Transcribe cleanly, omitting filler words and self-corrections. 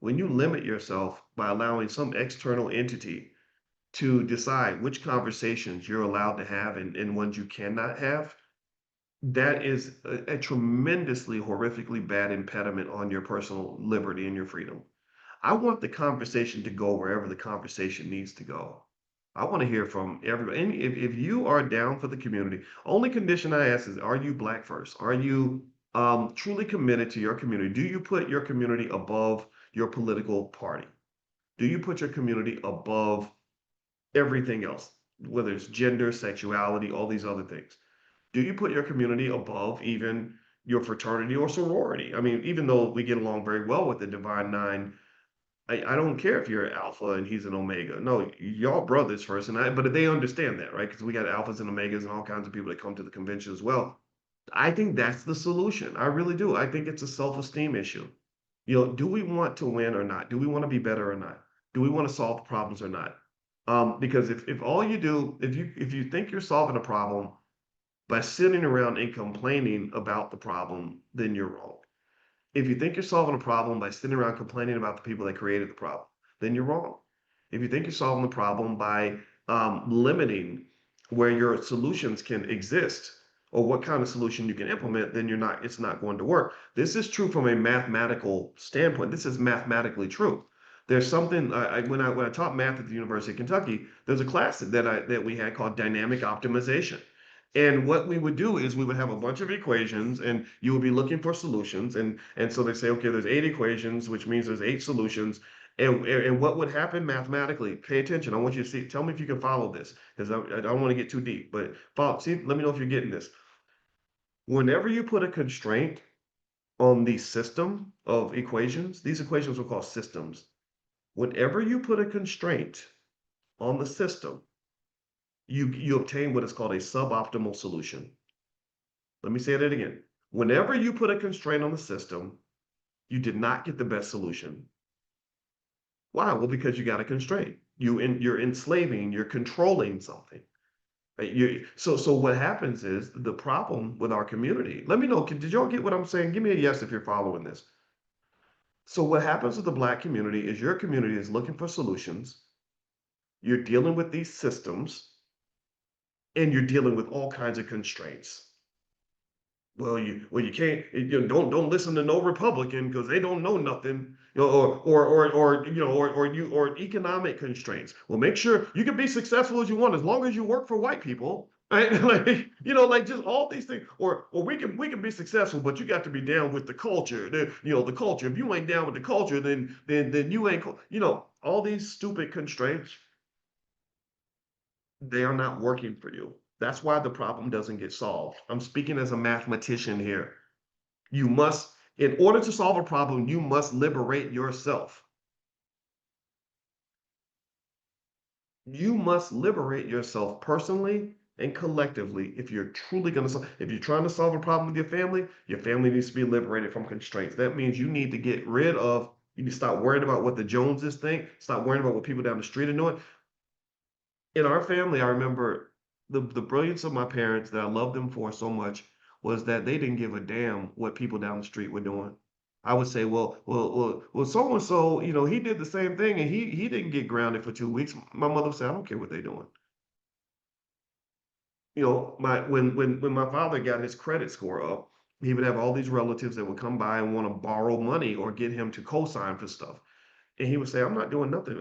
when you limit yourself by allowing some external entity to decide which conversations you're allowed to have and ones you cannot have, that is a tremendously horrifically bad impediment on your personal liberty and your freedom. I want the conversation to go wherever the conversation needs to go. I want to hear from everybody. And if you are down for the community, only condition I ask is, are you black first? Are you truly committed to your community? Do you put your community above your political party? Do you put your community above everything else, whether it's gender, sexuality, all these other things? Do you put your community above even your fraternity or sorority? I mean, even though we get along very well with the Divine Nine, I don't care if you're an alpha and he's an omega. No, y'all brothers first, but they understand that, right? Because we got alphas and omegas and all kinds of people that come to the convention as well. I think that's the solution. I really do. I think it's a self-esteem issue. Do we want to win or not? Do we want to be better or not? Do we want to solve problems or not? Because if all you do, if you think you're solving a problem by sitting around and complaining about the problem, then you're wrong. If you think you're solving a problem by sitting around complaining about the people that created the problem, then you're wrong. If you think you're solving the problem by limiting where your solutions can exist or what kind of solution you can implement, then it's not going to work. This is true from a mathematical standpoint. This is mathematically true. There's something when I taught math at the University of Kentucky, there's a class that we had called dynamic optimization. And what we would do is we would have a bunch of equations and you would be looking for solutions. And so they say, okay, there's 8 equations, which means there's 8 solutions. And what would happen mathematically? Pay attention. I want you to see, tell me if you can follow this, because I don't want to get too deep, but follow, see, let me know if you're getting this. Whenever you put a constraint on the system of equations, these equations are called systems. Whenever you put a constraint on the system, you obtain what is called a suboptimal solution. Let me say that again. Whenever you put a constraint on the system, you did not get the best solution. Why? Well, because you got a constraint. You're enslaving, you're controlling something. Right? So what happens is the problem with our community. Let me know, did y'all get what I'm saying? Give me a yes if you're following this. So what happens with the Black community is your community is looking for solutions. You're dealing with these systems, and you're dealing with all kinds of constraints. Well, you can't, don't listen to no Republican because they don't know nothing, or economic constraints. Well, make sure you can be successful as you want as long as you work for white people, right? Like just all these things. Or we can be successful, but you got to be down with the culture. The culture. If you ain't down with the culture, then you ain't. All these stupid constraints, they are not working for you. That's why the problem doesn't get solved. I'm speaking as a mathematician here. In order to solve a problem, you must liberate yourself. You must liberate yourself personally and collectively if you're truly going to solve. If you're trying to solve a problem with your family needs to be liberated from constraints. That means you need to you need to stop worrying about what the Joneses think, stop worrying about what people down the street are doing. In our family, I remember the brilliance of my parents that I love them for so much was that they didn't give a damn what people down the street were doing. I would say, well, so and so, he did the same thing and he didn't get grounded for 2 weeks. My mother would say, I don't care what they're doing. When my father got his credit score up, he would have all these relatives that would come by and want to borrow money or get him to co-sign for stuff. And he would say, I'm not doing nothing.